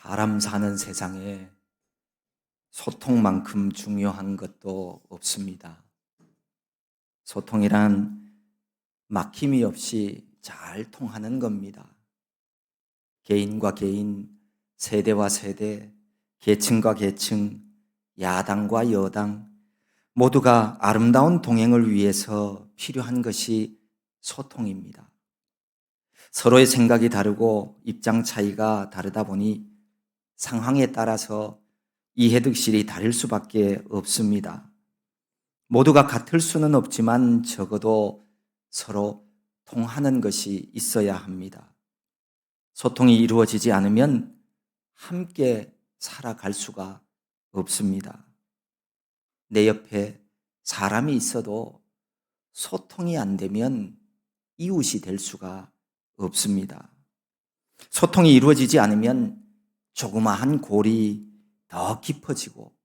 사람 사는 세상에 소통만큼 중요한 것도 없습니다. 소통이란 막힘이 없이 잘 통하는 겁니다. 개인과 개인, 세대와 세대, 계층과 계층, 야당과 여당 모두가 아름다운 동행을 위해서 필요한 것이 소통입니다. 서로의 생각이 다르고 입장 차이가 다르다 보니 상황에 따라서 이해득실이 다를 수밖에 없습니다. 모두가 같을 수는 없지만 적어도 서로 통하는 것이 있어야 합니다. 소통이 이루어지지 않으면 함께 살아갈 수가 없습니다. 내 옆에 사람이 있어도 소통이 안 되면 이웃이 될 수가 없습니다. 소통이 이루어지지 않으면 조그마한 골이 더 깊어지고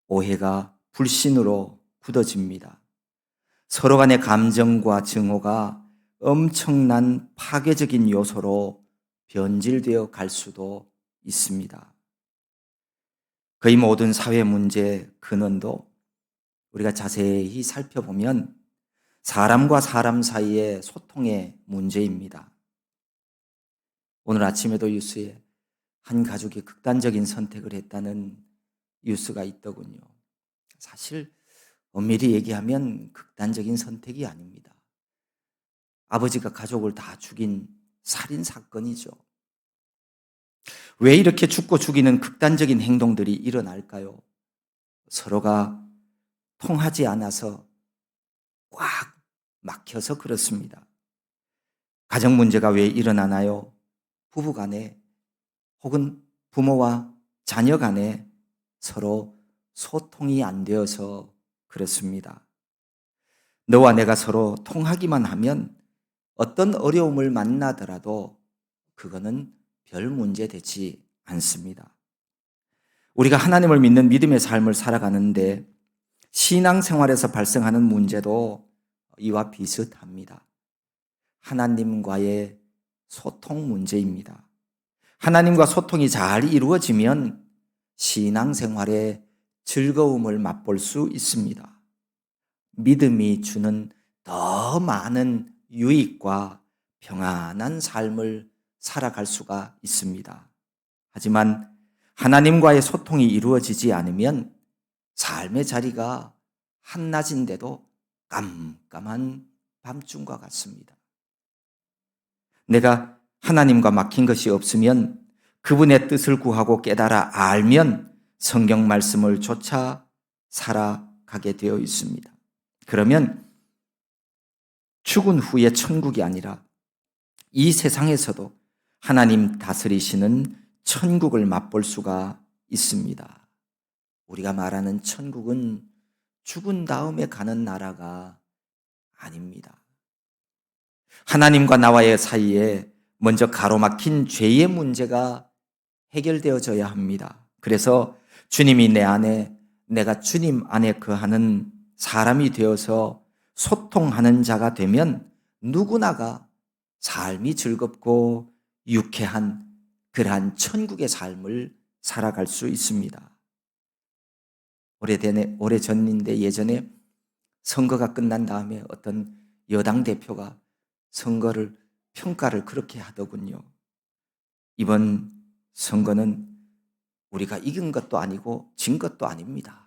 오해가 불신으로 굳어집니다. 서로 간의 감정과 증오가 엄청난 파괴적인 요소로 변질되어 갈 수도 있습니다. 거의 모든 사회 문제 근원도 우리가 자세히 살펴보면 사람과 사람 사이의 소통의 문제입니다. 오늘 아침에도 뉴스에 한 가족이 극단적인 선택을 했다는 뉴스가 있더군요. 사실 엄밀히 얘기하면 극단적인 선택이 아닙니다. 아버지가 가족을 다 죽인 살인 사건이죠. 왜 이렇게 죽고 죽이는 극단적인 행동들이 일어날까요? 서로가 통하지 않아서 꽉 막혀서 그렇습니다. 가정 문제가 왜 일어나나요? 부부 간에 혹은 부모와 자녀 간에 서로 소통이 안 되어서 그렇습니다. 너와 내가 서로 통하기만 하면 어떤 어려움을 만나더라도 그거는 별 문제 되지 않습니다. 우리가 하나님을 믿는 믿음의 삶을 살아가는데 신앙생활에서 발생하는 문제도 이와 비슷합니다. 하나님과의 소통 문제입니다. 하나님과 소통이 잘 이루어지면 신앙생활에 즐거움을 맛볼 수 있습니다. 믿음이 주는 더 많은 유익과 평안한 삶을 살아갈 수가 있습니다. 하지만 하나님과의 소통이 이루어지지 않으면 삶의 자리가 한낮인데도 깜깜한 밤중과 같습니다. 내가 하나님과 막힌 것이 없으면 그분의 뜻을 구하고 깨달아 알면 성경 말씀을 쫓아 살아가게 되어 있습니다. 그러면 죽은 후에 천국이 아니라 이 세상에서도 하나님 다스리시는 천국을 맛볼 수가 있습니다. 우리가 말하는 천국은 죽은 다음에 가는 나라가 아닙니다. 하나님과 나와의 사이에 먼저 가로막힌 죄의 문제가 해결되어져야 합니다. 그래서 주님이 내 안에, 내가 주님 안에 거하는 사람이 되어서 소통하는 자가 되면 누구나가 삶이 즐겁고 유쾌한 그러한 천국의 삶을 살아갈 수 있습니다. 오래전인데 예전에 선거가 끝난 다음에 어떤 여당 대표가 선거를 평가를 그렇게 하더군요. 이번 선거는 우리가 이긴 것도 아니고 진 것도 아닙니다.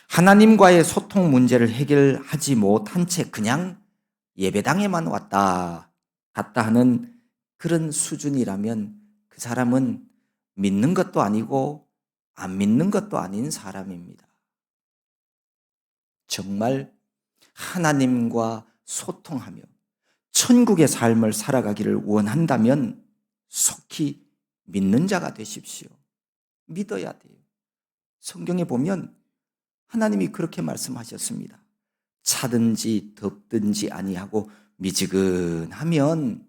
하나님과의 소통 문제를 해결하지 못한 채 그냥 예배당에만 왔다 갔다 하는 그런 수준이라면 그 사람은 믿는 것도 아니고 안 믿는 것도 아닌 사람입니다. 정말 하나님과 소통하며 천국의 삶을 살아가기를 원한다면 속히 믿는 자가 되십시오. 믿어야 돼요. 성경에 보면 하나님이 그렇게 말씀하셨습니다. 차든지 덥든지 아니하고 미지근하면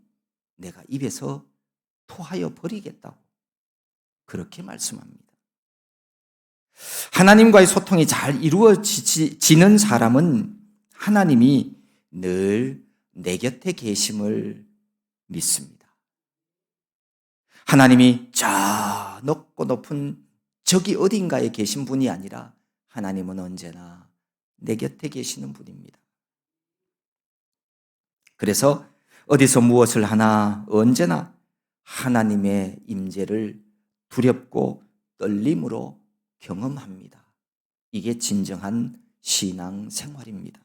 내가 입에서 토하여 버리겠다고 그렇게 말씀합니다. 하나님과의 소통이 잘 이루어지는 사람은 하나님이 늘 내 곁에 계심을 믿습니다. 하나님이 저 높고 높은 저기 어딘가에 계신 분이 아니라 하나님은 언제나 내 곁에 계시는 분입니다. 그래서 어디서 무엇을 하나 언제나 하나님의 임재를 두렵고 떨림으로 경험합니다. 이게 진정한 신앙 생활입니다.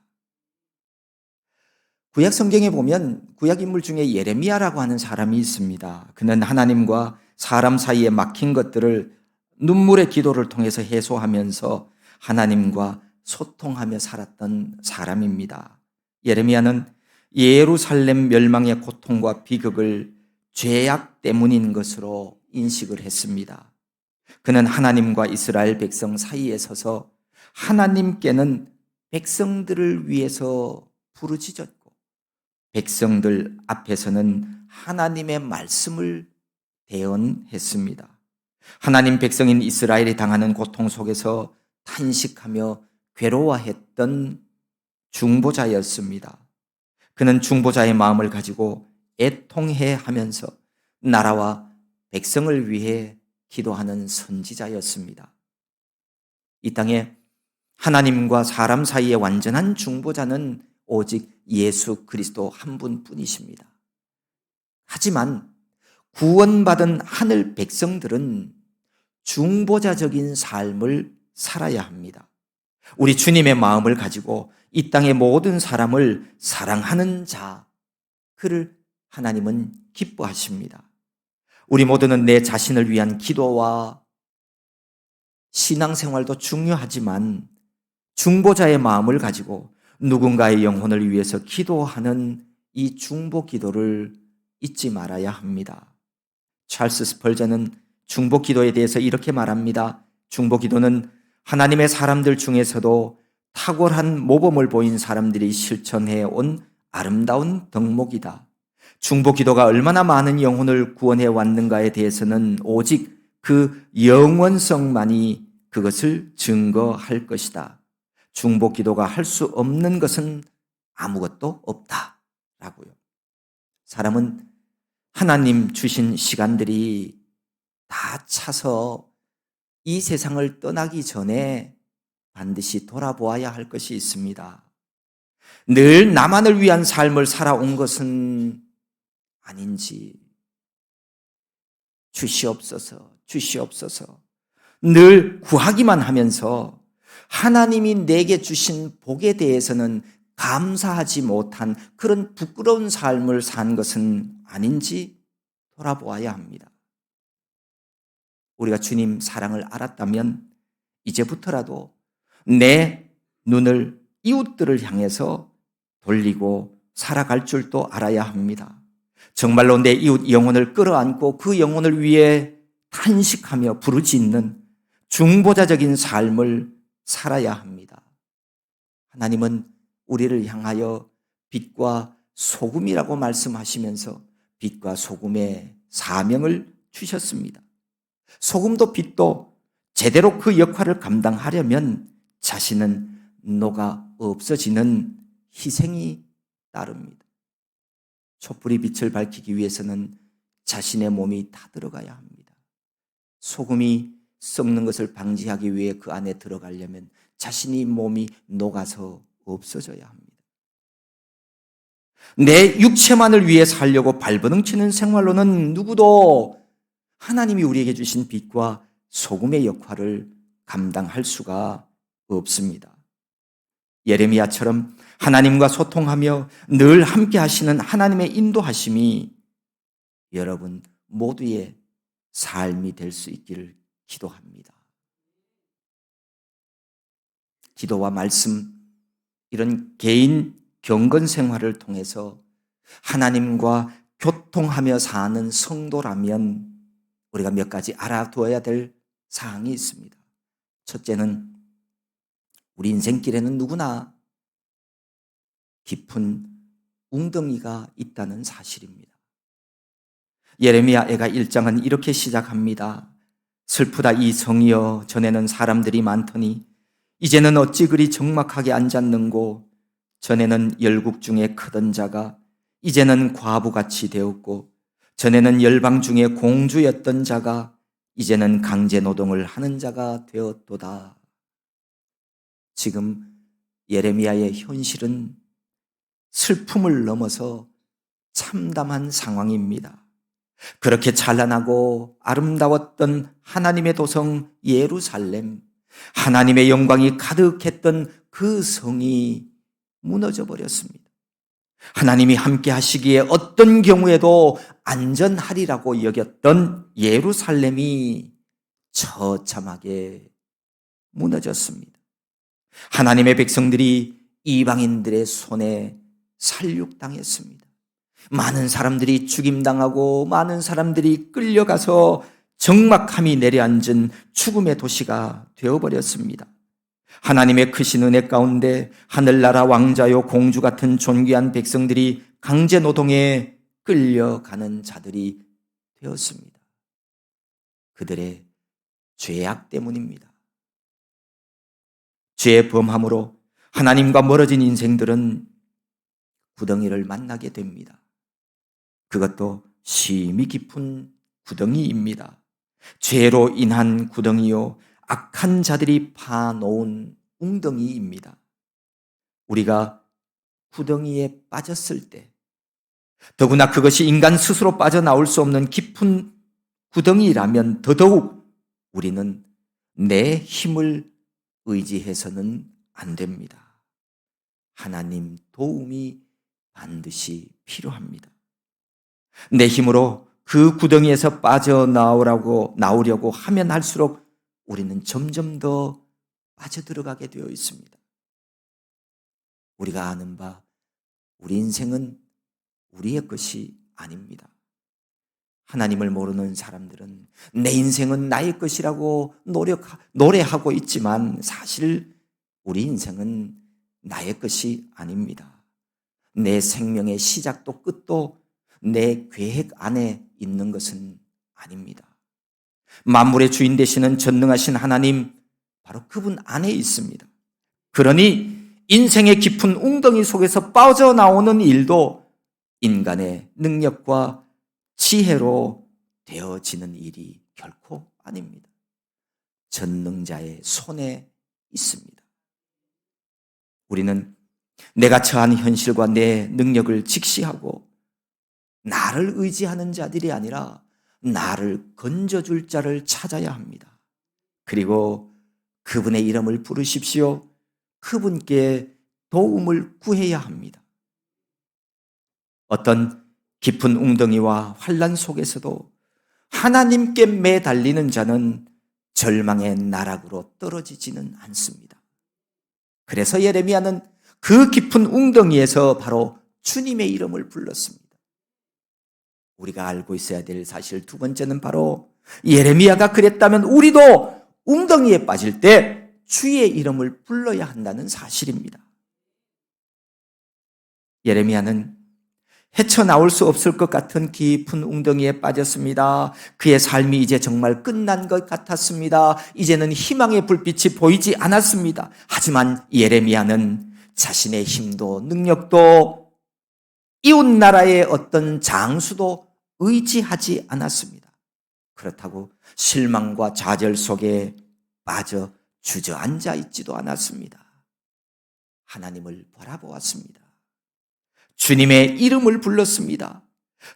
구약 성경에 보면 구약 인물 중에 예레미야라고 하는 사람이 있습니다. 그는 하나님과 사람 사이에 막힌 것들을 눈물의 기도를 통해서 해소하면서 하나님과 소통하며 살았던 사람입니다. 예레미야는 예루살렘 멸망의 고통과 비극을 죄악 때문인 것으로 인식을 했습니다. 그는 하나님과 이스라엘 백성 사이에 서서 하나님께는 백성들을 위해서 부르짖었고 백성들 앞에서는 하나님의 말씀을 대언했습니다. 하나님 백성인 이스라엘이 당하는 고통 속에서 탄식하며 괴로워했던 중보자였습니다. 그는 중보자의 마음을 가지고 애통해 하면서 나라와 백성을 위해 기도하는 선지자였습니다. 이 땅에 하나님과 사람 사이의 완전한 중보자는 오직 예수 그리스도 한 분뿐이십니다. 하지만 구원받은 하늘 백성들은 중보자적인 삶을 살아야 합니다. 우리 주님의 마음을 가지고 이 땅의 모든 사람을 사랑하는 자, 그를 하나님은 기뻐하십니다. 우리 모두는 내 자신을 위한 기도와 신앙생활도 중요하지만 중보자의 마음을 가지고 누군가의 영혼을 위해서 기도하는 이 중보 기도를 잊지 말아야 합니다. 찰스 스펄전은 중보 기도에 대해서 이렇게 말합니다. 중보 기도는 하나님의 사람들 중에서도 탁월한 모범을 보인 사람들이 실천해 온 아름다운 덕목이다. 중보 기도가 얼마나 많은 영혼을 구원해 왔는가에 대해서는 오직 그 영원성만이 그것을 증거할 것이다. 중보 기도가 할 수 없는 것은 아무것도 없다. 라고요. 사람은 하나님 주신 시간들이 다 차서 이 세상을 떠나기 전에 반드시 돌아보아야 할 것이 있습니다. 늘 나만을 위한 삶을 살아온 것은 아닌지 주시옵소서, 주시옵소서. 늘 구하기만 하면서 하나님이 내게 주신 복에 대해서는 감사하지 못한 그런 부끄러운 삶을 산 것은 아닌지 돌아보아야 합니다. 우리가 주님 사랑을 알았다면 이제부터라도 내 눈을 이웃들을 향해서 돌리고 살아갈 줄도 알아야 합니다. 정말로 내 이웃 영혼을 끌어안고 그 영혼을 위해 탄식하며 부르짖는 중보자적인 삶을 살아야 합니다. 하나님은 우리를 향하여 빛과 소금이라고 말씀하시면서 빛과 소금의 사명을 주셨습니다. 소금도 빛도 제대로 그 역할을 감당하려면 자신은 녹아 없어지는 희생이 따릅니다. 촛불이 빛을 밝히기 위해서는 자신의 몸이 다 들어가야 합니다. 소금이 썩는 것을 방지하기 위해 그 안에 들어가려면 자신이 몸이 녹아서 없어져야 합니다. 내 육체만을 위해 살려고 발버둥치는 생활로는 누구도 하나님이 우리에게 주신 빛과 소금의 역할을 감당할 수가 없습니다. 예레미야처럼 하나님과 소통하며 늘 함께 하시는 하나님의 인도하심이 여러분 모두의 삶이 될 수 있기를 기도합니다. 기도와 말씀, 이런 개인 경건 생활을 통해서 하나님과 교통하며 사는 성도라면 우리가 몇 가지 알아두어야 될 사항이 있습니다. 첫째는 우리 인생길에는 누구나 깊은 웅덩이가 있다는 사실입니다. 예레미야 애가 1장은 이렇게 시작합니다. 슬프다 이 성이여, 전에는 사람들이 많더니 이제는 어찌 그리 적막하게 앉았는고, 전에는 열국 중에 크던 자가 이제는 과부같이 되었고 전에는 열방 중에 공주였던 자가 이제는 강제 노동을 하는 자가 되었도다. 지금 예레미야의 현실은 슬픔을 넘어서 참담한 상황입니다. 그렇게 찬란하고 아름다웠던 하나님의 도성 예루살렘, 하나님의 영광이 가득했던 그 성이 무너져 버렸습니다. 하나님이 함께 하시기에 어떤 경우에도 안전하리라고 여겼던 예루살렘이 처참하게 무너졌습니다. 하나님의 백성들이 이방인들의 손에 살육당했습니다. 많은 사람들이 죽임당하고 많은 사람들이 끌려가서 적막함이 내려앉은 죽음의 도시가 되어버렸습니다. 하나님의 크신 은혜 가운데 하늘나라 왕자요 공주 같은 존귀한 백성들이 강제 노동에 끌려가는 자들이 되었습니다. 그들의 죄악 때문입니다. 죄의 범함으로 하나님과 멀어진 인생들은 구덩이를 만나게 됩니다. 그것도 심히 깊은 구덩이입니다. 죄로 인한 구덩이요, 악한 자들이 파놓은 웅덩이입니다. 우리가 구덩이에 빠졌을 때, 더구나 그것이 인간 스스로 빠져나올 수 없는 깊은 구덩이라면 더더욱 우리는 내 힘을 의지해서는 안 됩니다. 하나님 도움이 반드시 필요합니다. 내 힘으로 그 구덩이에서 나오려고 하면 할수록 우리는 점점 더 빠져들어가게 되어 있습니다. 우리가 아는 바, 우리 인생은 우리의 것이 아닙니다. 하나님을 모르는 사람들은 내 인생은 나의 것이라고 노래하고 있지만 사실 우리 인생은 나의 것이 아닙니다. 내 생명의 시작도 끝도 내 계획 안에 있는 것은 아닙니다. 만물의 주인 되시는 전능하신 하나님, 바로 그분 안에 있습니다. 그러니 인생의 깊은 웅덩이 속에서 빠져나오는 일도 인간의 능력과 지혜로 되어지는 일이 결코 아닙니다. 전능자의 손에 있습니다. 우리는 내가 처한 현실과 내 능력을 직시하고 나를 의지하는 자들이 아니라 나를 건져줄 자를 찾아야 합니다. 그리고 그분의 이름을 부르십시오. 그분께 도움을 구해야 합니다. 어떤 깊은 웅덩이와 환난 속에서도 하나님께 매달리는 자는 절망의 나락으로 떨어지지는 않습니다. 그래서 예레미야는 그 깊은 웅덩이에서 바로 주님의 이름을 불렀습니다. 우리가 알고 있어야 될 사실 두 번째는 바로 예레미야가 그랬다면 우리도 웅덩이에 빠질 때 주의 이름을 불러야 한다는 사실입니다. 예레미야는 헤쳐나올 수 없을 것 같은 깊은 웅덩이에 빠졌습니다. 그의 삶이 이제 정말 끝난 것 같았습니다. 이제는 희망의 불빛이 보이지 않았습니다. 하지만 예레미야는 자신의 힘도 능력도 이웃나라의 어떤 장수도 의지하지 않았습니다. 그렇다고 실망과 좌절 속에 빠져 주저앉아 있지도 않았습니다. 하나님을 바라보았습니다. 주님의 이름을 불렀습니다.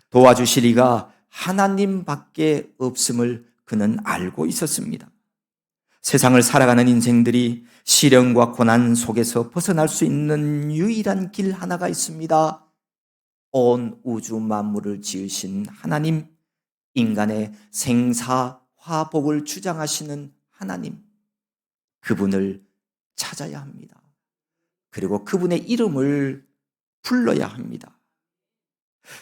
도와주실 이가 하나님밖에 없음을 그는 알고 있었습니다. 세상을 살아가는 인생들이 시련과 고난 속에서 벗어날 수 있는 유일한 길 하나가 있습니다. 온 우주 만물을 지으신 하나님, 인간의 생사화복을 주장하시는 하나님, 그분을 찾아야 합니다. 그리고 그분의 이름을 불러야 합니다.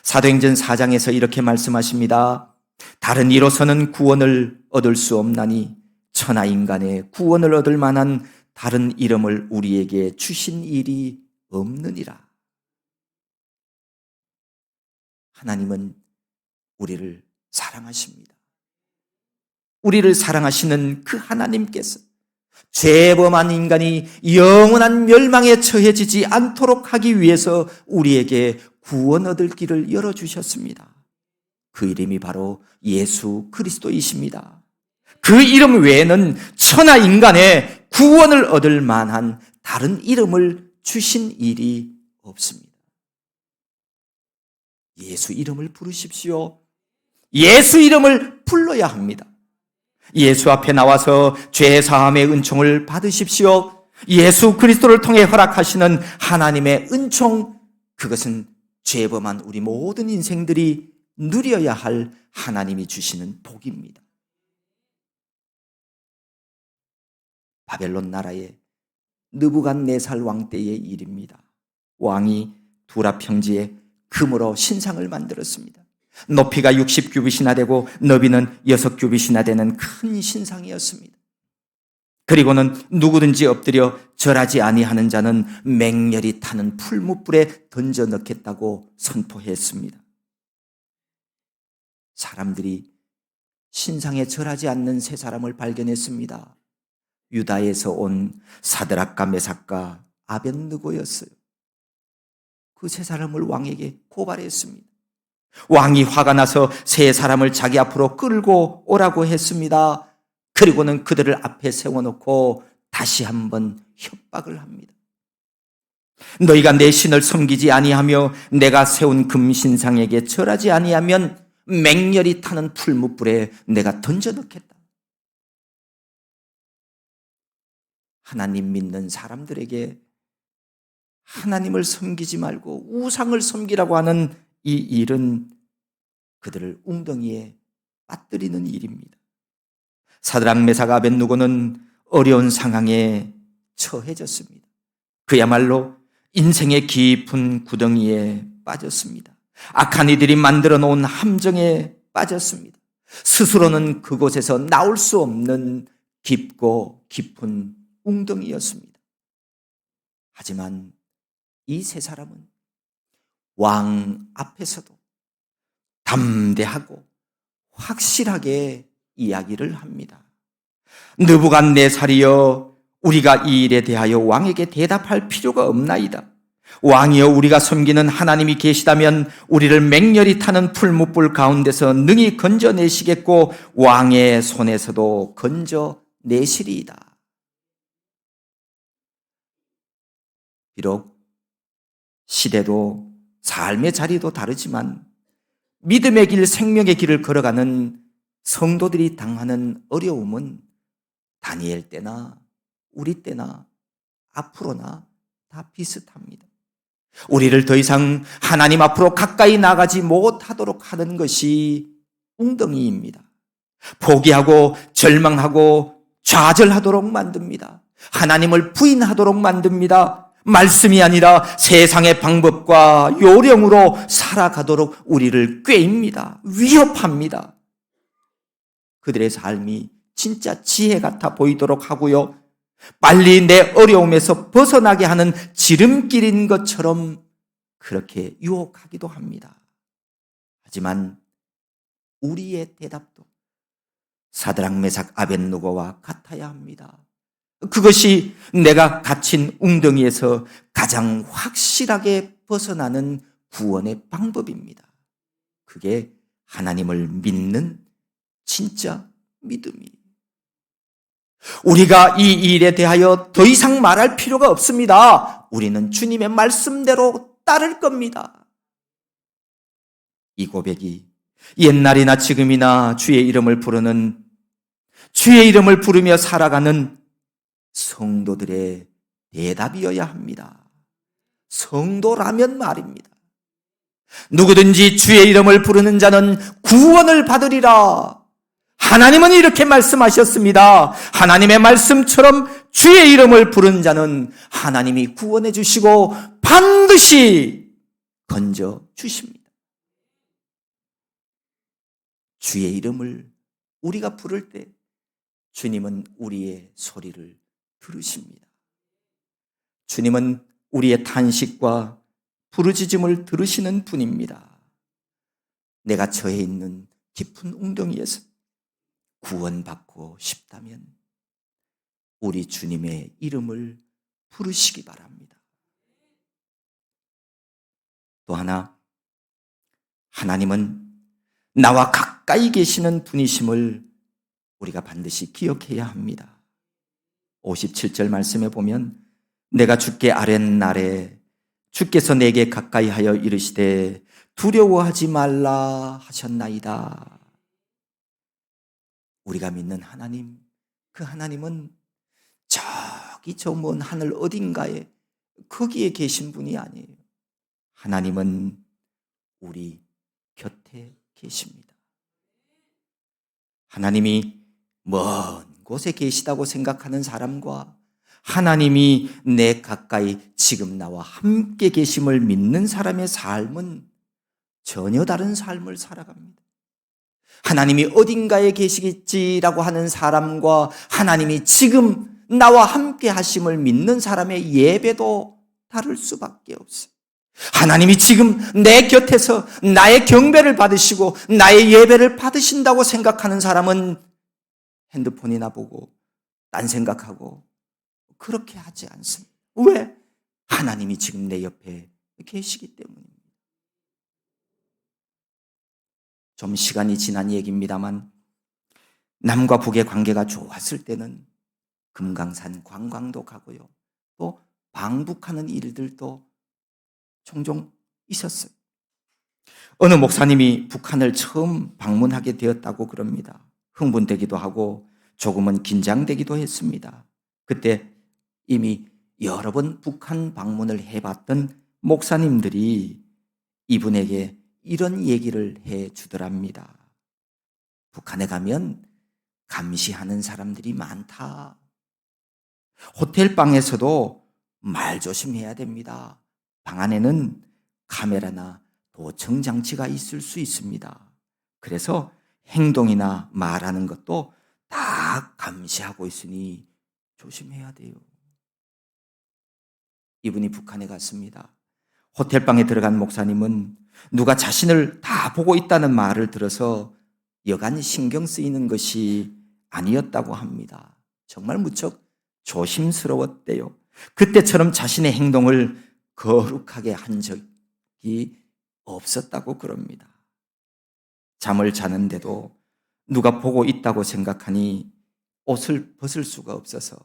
사도행전 4장에서 이렇게 말씀하십니다. 다른 이로서는 구원을 얻을 수 없나니 천하 인간의 구원을 얻을 만한 다른 이름을 우리에게 주신 일이 없느니라. 하나님은 우리를 사랑하십니다. 우리를 사랑하시는 그 하나님께서 죄범한 인간이 영원한 멸망에 처해지지 않도록 하기 위해서 우리에게 구원 얻을 길을 열어주셨습니다. 그 이름이 바로 예수 그리스도이십니다. 그 이름 외에는 천하 인간의 구원을 얻을 만한 다른 이름을 주신 일이 없습니다. 예수 이름을 부르십시오. 예수 이름을 불러야 합니다. 예수 앞에 나와서 죄 사함의 은총을 받으십시오. 예수 그리스도를 통해 허락하시는 하나님의 은총, 그것은 죄범한 우리 모든 인생들이 누려야 할 하나님이 주시는 복입니다. 바벨론 나라의 느부갓네살 왕 때의 일입니다. 왕이 두라 평지에 금으로 신상을 만들었습니다. 높이가 60규빗이나 되고 너비는 6규빗이나 되는 큰 신상이었습니다. 그리고는 누구든지 엎드려 절하지 아니하는 자는 맹렬히 타는 풀무불에 던져 넣겠다고 선포했습니다. 사람들이 신상에 절하지 않는 세 사람을 발견했습니다. 유다에서 온 사드락과 메삭과 아벳느고였어요. 그 세 사람을 왕에게 고발했습니다. 왕이 화가 나서 세 사람을 자기 앞으로 끌고 오라고 했습니다. 그리고는 그들을 앞에 세워놓고 다시 한번 협박을 합니다. 너희가 내 신을 섬기지 아니하며 내가 세운 금신상에게 절하지 아니하면 맹렬히 타는 풀무불에 내가 던져 넣겠다. 하나님 믿는 사람들에게 하나님을 섬기지 말고 우상을 섬기라고 하는 이 일은 그들을 웅덩이에 빠뜨리는 일입니다. 사드락 메삭 아벳느고는 어려운 상황에 처해졌습니다. 그야말로 인생의 깊은 구덩이에 빠졌습니다. 악한 이들이 만들어 놓은 함정에 빠졌습니다. 스스로는 그곳에서 나올 수 없는 깊고 깊은 웅덩이였습니다. 하지만 이 세 사람은 왕 앞에서도 담대하고 확실하게 이야기를 합니다. 느부갓네살이여, 우리가 이 일에 대하여 왕에게 대답할 필요가 없나이다. 왕이여, 우리가 섬기는 하나님이 계시다면 우리를 맹렬히 타는 풀무불 가운데서 능히 건져내시겠고 왕의 손에서도 건져내시리이다. 비록 시대도 삶의 자리도 다르지만 믿음의 길, 생명의 길을 걸어가는 성도들이 당하는 어려움은 다니엘 때나 우리 때나 앞으로나 다 비슷합니다. 우리를 더 이상 하나님 앞으로 가까이 나가지 못하도록 하는 것이 웅덩이입니다. 포기하고 절망하고 좌절하도록 만듭니다. 하나님을 부인하도록 만듭니다. 말씀이 아니라 세상의 방법과 요령으로 살아가도록 우리를 꾀입니다. 위협합니다. 그들의 삶이 진짜 지혜 같아 보이도록 하고요. 빨리 내 어려움에서 벗어나게 하는 지름길인 것처럼 그렇게 유혹하기도 합니다. 하지만 우리의 대답도 사드락 메삭 아벳느고와 같아야 합니다. 그것이 내가 갇힌 웅덩이에서 가장 확실하게 벗어나는 구원의 방법입니다. 그게 하나님을 믿는 진짜 믿음이에요. 우리가 이 일에 대하여 더 이상 말할 필요가 없습니다. 우리는 주님의 말씀대로 따를 겁니다. 이 고백이 옛날이나 지금이나 주의 이름을 부르며 살아가는 성도들의 대답이어야 합니다. 성도라면 말입니다. 누구든지 주의 이름을 부르는 자는 구원을 받으리라. 하나님은 이렇게 말씀하셨습니다. 하나님의 말씀처럼 주의 이름을 부른 자는 하나님이 구원해 주시고 반드시 건져 주십니다. 주의 이름을 우리가 부를 때 주님은 우리의 소리를 들으십니다. 주님은 우리의 탄식과 부르짖음을 들으시는 분입니다. 내가 처해 있는 깊은 웅덩이에서 구원받고 싶다면 우리 주님의 이름을 부르시기 바랍니다. 또 하나, 하나님은 나와 가까이 계시는 분이심을 우리가 반드시 기억해야 합니다. 57절 말씀에 보면 내가 주께 아뢰날에 주께서 내게 가까이 하여 이르시되 두려워하지 말라 하셨나이다. 우리가 믿는 하나님, 그 하나님은 저기 저 먼 하늘 어딘가에 거기에 계신 분이 아니에요. 하나님은 우리 곁에 계십니다. 하나님이 먼 곳에 계시다고 생각하는 사람과 하나님이 내 가까이 지금 나와 함께 계심을 믿는 사람의 삶은 전혀 다른 삶을 살아갑니다. 하나님이 어딘가에 계시겠지라고 하는 사람과 하나님이 지금 나와 함께 하심을 믿는 사람의 예배도 다를 수밖에 없어요. 하나님이 지금 내 곁에서 나의 경배를 받으시고 나의 예배를 받으신다고 생각하는 사람은 핸드폰이나 보고 딴 생각하고 그렇게 하지 않습니다. 왜? 하나님이 지금 내 옆에 계시기 때문입니다. 좀 시간이 지난 얘기입니다만 남과 북의 관계가 좋았을 때는 금강산 관광도 가고요. 또 방북하는 일들도 종종 있었어요. 어느 목사님이 북한을 처음 방문하게 되었다고 그럽니다. 흥분되기도 하고 조금은 긴장되기도 했습니다. 그때 이미 여러 번 북한 방문을 해봤던 목사님들이 이분에게 이런 얘기를 해 주더랍니다. 북한에 가면 감시하는 사람들이 많다. 호텔방에서도 말 조심해야 됩니다. 방 안에는 카메라나 도청 장치가 있을 수 있습니다. 그래서 행동이나 말하는 것도 다 감시하고 있으니 조심해야 돼요. 이분이 북한에 갔습니다. 호텔방에 들어간 목사님은 누가 자신을 다 보고 있다는 말을 들어서 여간 신경 쓰이는 것이 아니었다고 합니다. 정말 무척 조심스러웠대요. 그때처럼 자신의 행동을 거룩하게 한 적이 없었다고 그럽니다. 잠을 자는데도 누가 보고 있다고 생각하니 옷을 벗을 수가 없어서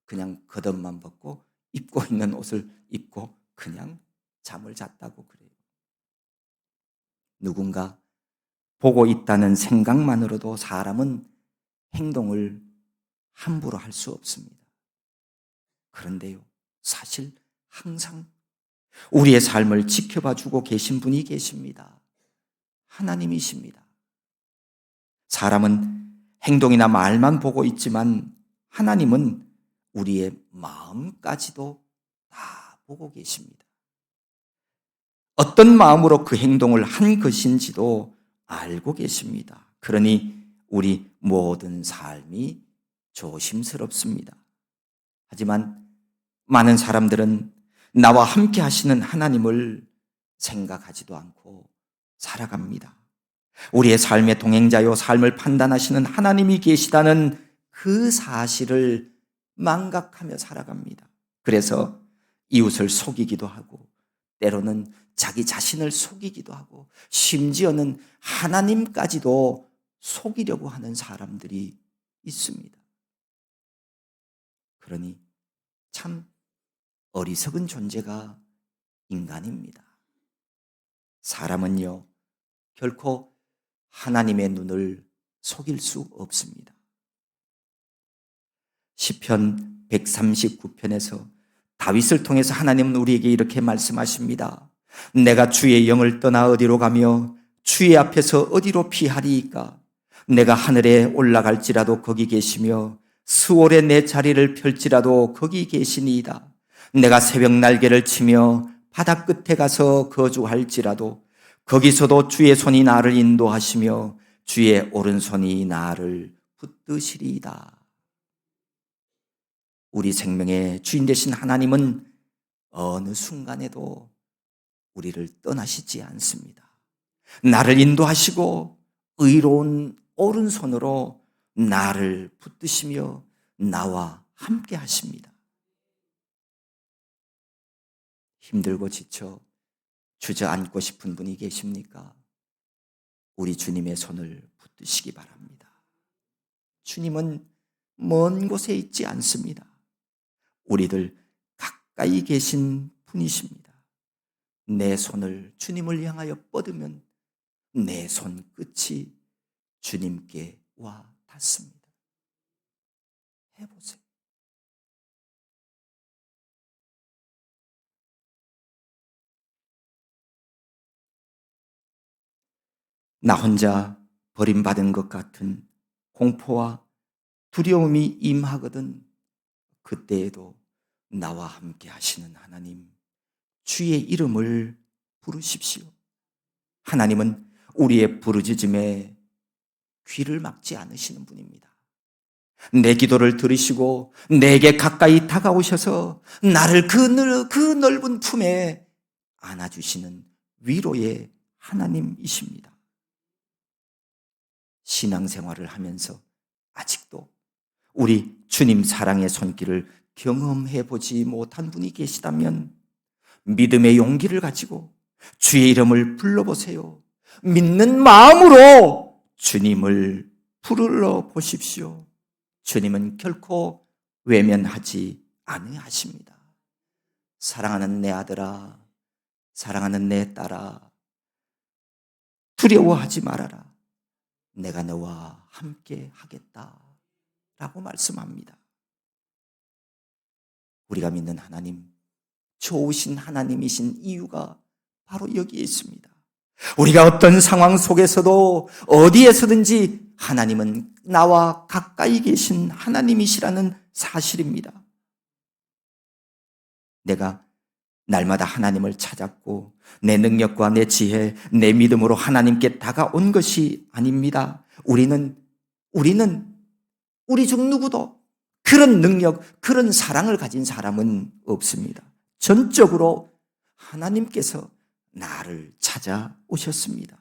그냥 겉옷만 벗고 입고 있는 옷을 입고 그냥 잠을 잤다고 그래요. 누군가 보고 있다는 생각만으로도 사람은 행동을 함부로 할 수 없습니다. 그런데요, 사실 항상 우리의 삶을 지켜봐 주고 계신 분이 계십니다. 하나님이십니다. 사람은 행동이나 말만 보고 있지만 하나님은 우리의 마음까지도 다 보고 계십니다. 어떤 마음으로 그 행동을 한 것인지도 알고 계십니다. 그러니 우리 모든 삶이 조심스럽습니다. 하지만 많은 사람들은 나와 함께 하시는 하나님을 생각하지도 않고 살아갑니다. 우리의 삶의 동행자요, 삶을 판단하시는 하나님이 계시다는 그 사실을 망각하며 살아갑니다. 그래서 이웃을 속이기도 하고, 때로는 자기 자신을 속이기도 하고, 심지어는 하나님까지도 속이려고 하는 사람들이 있습니다. 그러니 참 어리석은 존재가 인간입니다. 사람은요, 결코 하나님의 눈을 속일 수 없습니다. 시편 139편에서 다윗을 통해서 하나님은 우리에게 이렇게 말씀하십니다. 내가 주의 영을 떠나 어디로 가며 주의 앞에서 어디로 피하리이까? 내가 하늘에 올라갈지라도 거기 계시며 수월에 내 자리를 펼지라도 거기 계시니이다. 내가 새벽 날개를 치며 바다 끝에 가서 거주할지라도 거기서도 주의 손이 나를 인도하시며 주의 오른손이 나를 붙드시리이다. 우리 생명의 주인 되신 하나님은 어느 순간에도 우리를 떠나시지 않습니다. 나를 인도하시고 의로운 오른손으로 나를 붙드시며 나와 함께 하십니다. 힘들고 지쳐 주저앉고 싶은 분이 계십니까? 우리 주님의 손을 붙드시기 바랍니다. 주님은 먼 곳에 있지 않습니다. 우리들 가까이 계신 분이십니다. 내 손을 주님을 향하여 뻗으면 내 손끝이 주님께 와 닿습니다. 해보세요. 나 혼자 버림받은 것 같은 공포와 두려움이 임하거든 그때에도 나와 함께 하시는 하나님, 주의 이름을 부르십시오. 하나님은 우리의 부르짖음에 귀를 막지 않으시는 분입니다. 내 기도를 들으시고 내게 가까이 다가오셔서 나를 그 넓은 품에 안아주시는 위로의 하나님이십니다. 신앙생활을 하면서 아직도 우리 주님 사랑의 손길을 경험해 보지 못한 분이 계시다면 믿음의 용기를 가지고 주의 이름을 불러보세요. 믿는 마음으로 주님을 부르러 보십시오. 주님은 결코 외면하지 아니하십니다. 사랑하는 내 아들아, 사랑하는 내 딸아, 두려워하지 말아라. 내가 너와 함께 하겠다 라고 말씀합니다. 우리가 믿는 하나님, 좋으신 하나님이신 이유가 바로 여기에 있습니다. 우리가 어떤 상황 속에서도 어디에서든지 하나님은 나와 가까이 계신 하나님이시라는 사실입니다. 내가 날마다 하나님을 찾았고 내 능력과 내 지혜, 내 믿음으로 하나님께 다가온 것이 아닙니다. 우리는 우리 중 누구도 그런 능력, 그런 사랑을 가진 사람은 없습니다. 전적으로 하나님께서 나를 찾아오셨습니다.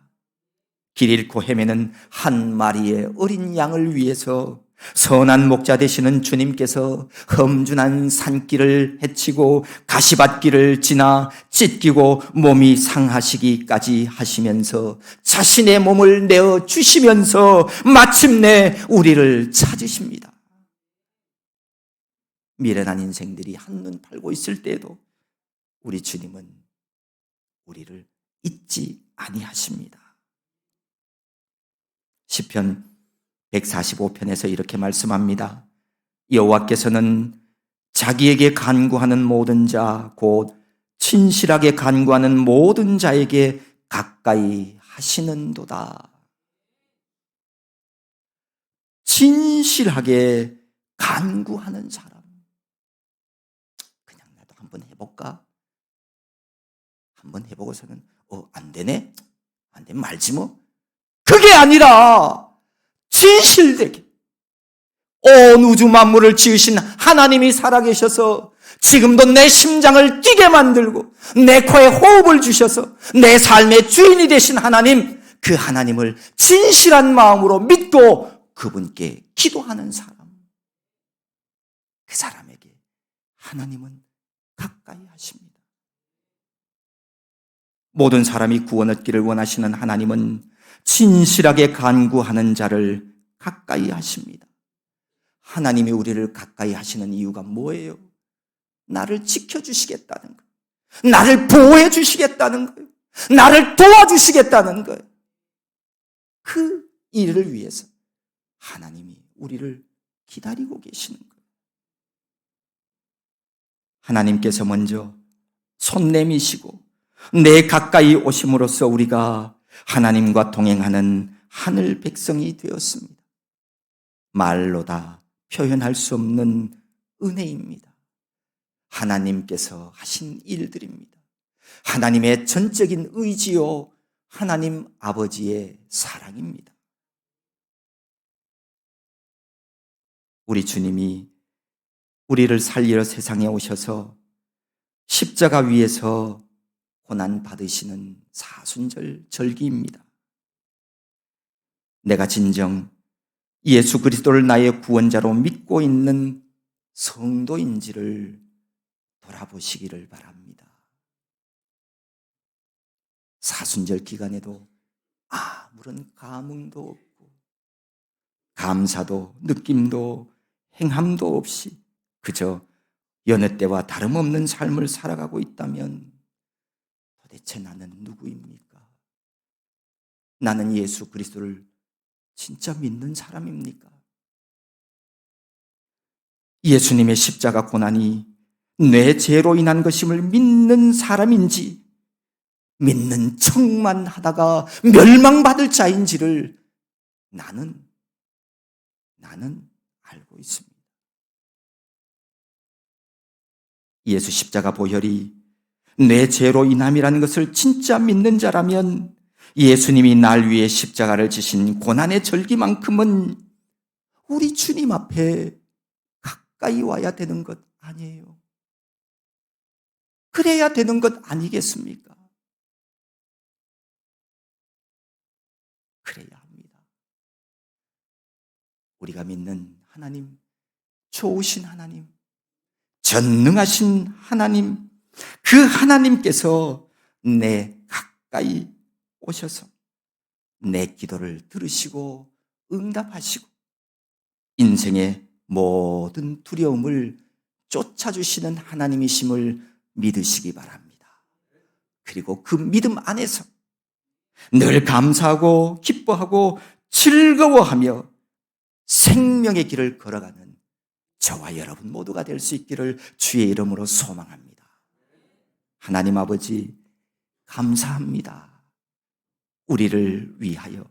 길 잃고 헤매는 한 마리의 어린 양을 위해서 선한 목자 되시는 주님께서 험준한 산길을 헤치고 가시밭길을 지나 찢기고 몸이 상하시기까지 하시면서 자신의 몸을 내어 주시면서 마침내 우리를 찾으십니다. 미련한 인생들이 한눈 팔고 있을 때에도 우리 주님은 우리를 잊지 아니하십니다. 시편 145편에서 이렇게 말씀합니다. 여호와께서는 자기에게 간구하는 모든 자, 곧 진실하게 간구하는 모든 자에게 가까이 하시는도다. 진실하게 간구하는 사람. 그냥 나도 한번 해볼까? 한번 해보고서는 안 되네? 안 되면 말지 뭐. 그게 아니라 진실되게 온 우주 만물을 지으신 하나님이 살아계셔서 지금도 내 심장을 뛰게 만들고 내 코에 호흡을 주셔서 내 삶의 주인이 되신 하나님, 그 하나님을 진실한 마음으로 믿고 그분께 기도하는 사람, 그 사람에게 하나님은 가까이 하십니다. 모든 사람이 구원 얻기를 원하시는 하나님은 진실하게 간구하는 자를 가까이 하십니다. 하나님이 우리를 가까이 하시는 이유가 뭐예요? 나를 지켜주시겠다는 거예요. 나를 보호해 주시겠다는 거예요. 나를 도와주시겠다는 거예요. 그 일을 위해서 하나님이 우리를 기다리고 계시는 거예요. 하나님께서 먼저 손 내미시고 내 가까이 오심으로써 우리가 하나님과 동행하는 하늘 백성이 되었습니다. 말로 다 표현할 수 없는 은혜입니다. 하나님께서 하신 일들입니다. 하나님의 전적인 의지요, 하나님 아버지의 사랑입니다. 우리 주님이 우리를 살리러 세상에 오셔서 십자가 위에서 고난 받으시는 사순절 절기입니다. 내가 진정 예수 그리스도를 나의 구원자로 믿고 있는 성도인지를 돌아보시기를 바랍니다. 사순절 기간에도 아무런 감흥도 없고 감사도 느낌도 행함도 없이 그저 여느 때와 다름없는 삶을 살아가고 있다면 도대체 나는 누구입니까? 나는 예수 그리스도를 진짜 믿는 사람입니까? 예수님의 십자가 고난이 내 죄로 인한 것임을 믿는 사람인지 믿는 척만 하다가 멸망받을 자인지를 나는 알고 있습니다. 예수 십자가 보혈이 내 죄로 인함이라는 것을 진짜 믿는 자라면 예수님이 날 위해 십자가를 지신 고난의 절기만큼은 우리 주님 앞에 가까이 와야 되는 것 아니에요. 그래야 되는 것 아니겠습니까? 그래야 합니다. 우리가 믿는 하나님, 좋으신 하나님, 전능하신 하나님, 그 하나님께서 내 가까이 오셔서 내 기도를 들으시고 응답하시고 인생의 모든 두려움을 쫓아주시는 하나님이심을 믿으시기 바랍니다. 그리고 그 믿음 안에서 늘 감사하고 기뻐하고 즐거워하며 생명의 길을 걸어가는 저와 여러분 모두가 될 수 있기를 주의 이름으로 소망합니다. 하나님 아버지 감사합니다. 우리를 위하여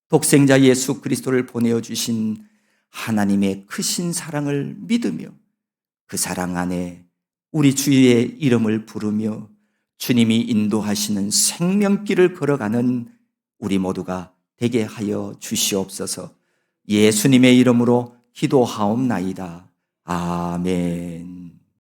독생자 예수 그리스도를 보내어 주신 하나님의 크신 사랑을 믿으며 그 사랑 안에 우리 주의 이름을 부르며 주님이 인도하시는 생명길을 걸어가는 우리 모두가 되게 하여 주시옵소서. 예수님의 이름으로 기도하옵나이다. 아멘.